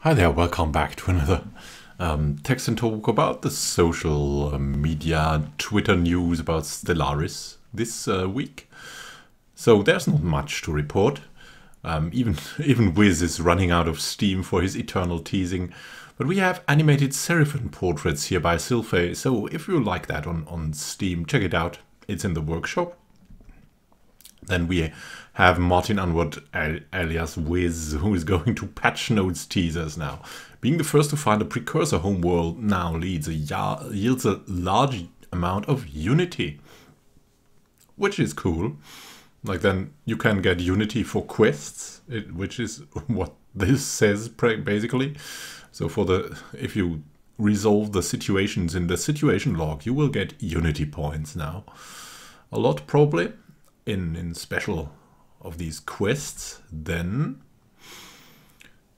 Hi there, welcome back to another text and talk about the social media Twitter news about Stellaris this week. So there's not much to report. Even Wiz is running out of steam for his eternal teasing. But we have animated Seraphim portraits here by Sylphe, so if you like that on Steam, check it out. It's in the workshop. Then we have Martin Unward alias Wiz, who is going to patch notes teasers now. Being the first to find a precursor homeworld now yields a large amount of Unity. Which is cool. Like then you can get Unity for quests, which is what this says basically. So if you resolve the situations in the situation log, you will get Unity points now. A lot probably. In special of these quests. Then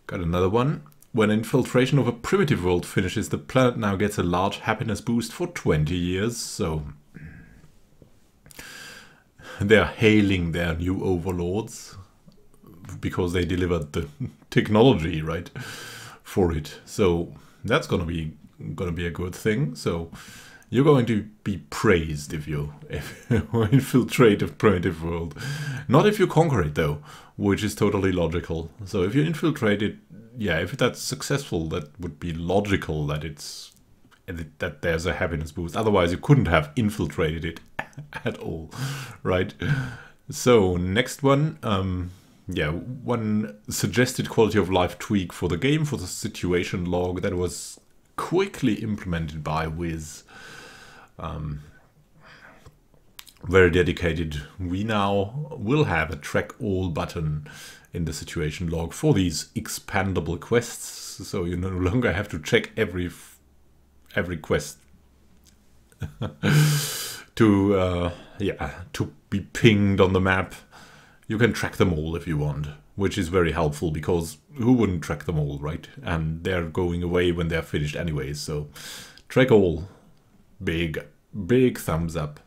got another one. When infiltration of a primitive world finishes, the planet now gets a large happiness boost for 20 years. So they're hailing their new overlords because they delivered the technology right for it. So that's gonna be a good thing. So you're going to be praised if you infiltrate a primitive world. Not if you conquer it, though, which is totally logical. So if you infiltrate it, yeah, if that's successful, that would be logical that there's a happiness boost. Otherwise, you couldn't have infiltrated it at all, right? So next one, yeah, one suggested quality of life tweak for the game for the situation log that was quickly implemented by Wiz. Very dedicated. We now will have a track all button in the situation log for these expandable quests, so you no longer have to check every quest to be pinged on the map. You can track them all if you want, which is very helpful because who wouldn't track them all, right? And they're going away when they're finished anyways, so track all. Big thumbs up.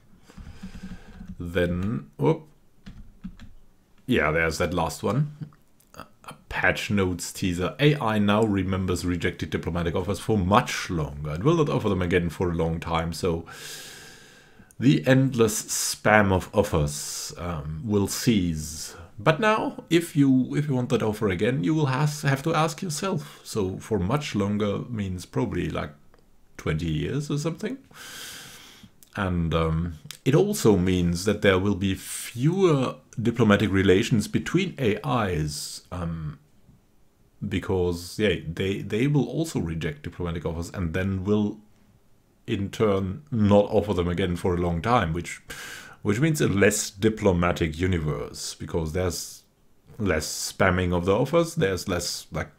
Then, yeah, there's that last one. A patch notes teaser. AI now remembers rejected diplomatic offers for much longer. It will not offer them again for a long time, so the endless spam of offers will cease. But now, if you want that offer again, you will have to ask yourself. So for much longer means probably like 20 years or something. And it also means that there will be fewer diplomatic relations between AIs because yeah, they will also reject diplomatic offers and then will in turn not offer them again for a long time, which means a less diplomatic universe because there's less spamming of the offers. There's less, like,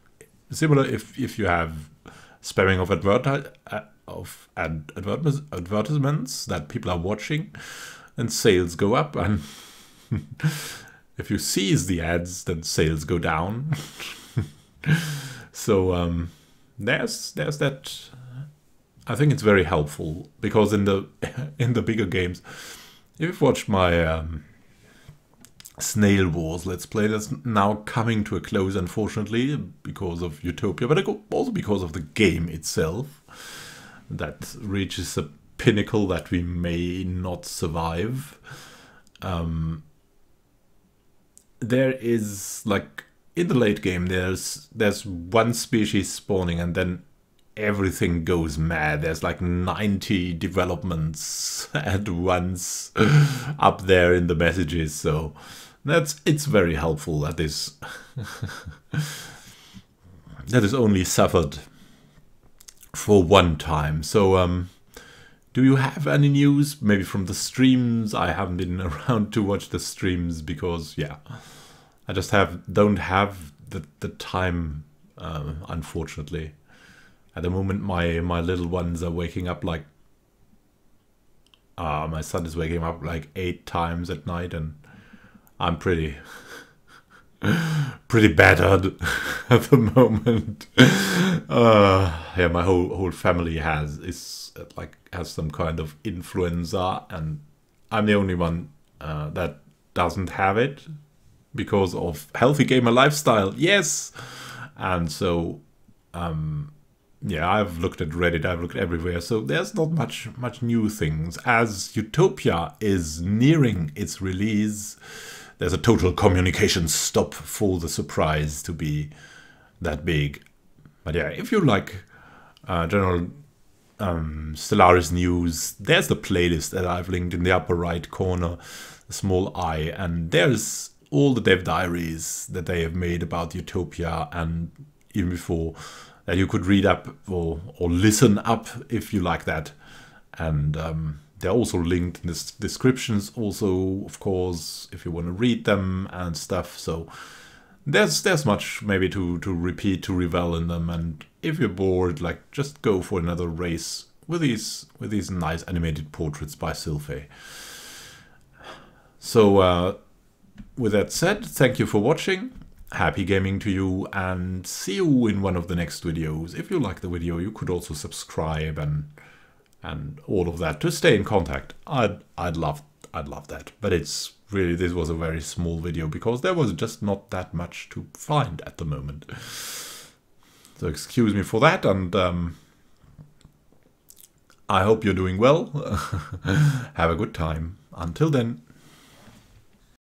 similar if you have spamming of advertisements that people are watching, and sales go up, and if you seize the ads, then sales go down. So there's that. I think it's very helpful because in the bigger games, if you've watched my Snail Wars Let's Play, that's now coming to a close, unfortunately, because of Utopia, but also because of the game itself that reaches a pinnacle that we may not survive. There is, like, in the late game, there's one species spawning and then everything goes mad. There's like 90 developments at once up there in the messages, so it's very helpful that this that is only suffered for one time. So do you have any news maybe from the streams? I haven't been around to watch the streams because yeah, I just don't have the time, unfortunately. At the moment my little ones are waking up like my son is waking up like 8 times at night, and I'm pretty battered at the moment. Yeah, my whole family has some kind of influenza, and I'm the only one that doesn't have it because of healthy gamer lifestyle. Yes, and so yeah, I've looked at Reddit, I've looked everywhere, so there's not much new things. As Utopia is nearing its release, there's a total communication stop for the surprise to be that big. But yeah, if you like general Stellaris news, there's the playlist that I've linked in the upper right corner, the small I, and there's all the dev diaries that they have made about Utopia, and even before that you could read up or listen up if you like that. And they're also linked in the descriptions also, of course, if you want to read them and stuff. So there's much maybe to repeat, to revel in them. And if you're bored, like, just go for another race with these nice animated portraits by Sylphe. So with that said, thank you for watching. Happy gaming to you, and see you in one of the next videos. If you like the video, you could also subscribe and all of that to stay in contact. I'd love that. But it's really, this was a very small video because there was just not that much to find at the moment. So excuse me for that, and I hope you're doing well. Have a good time. Until then.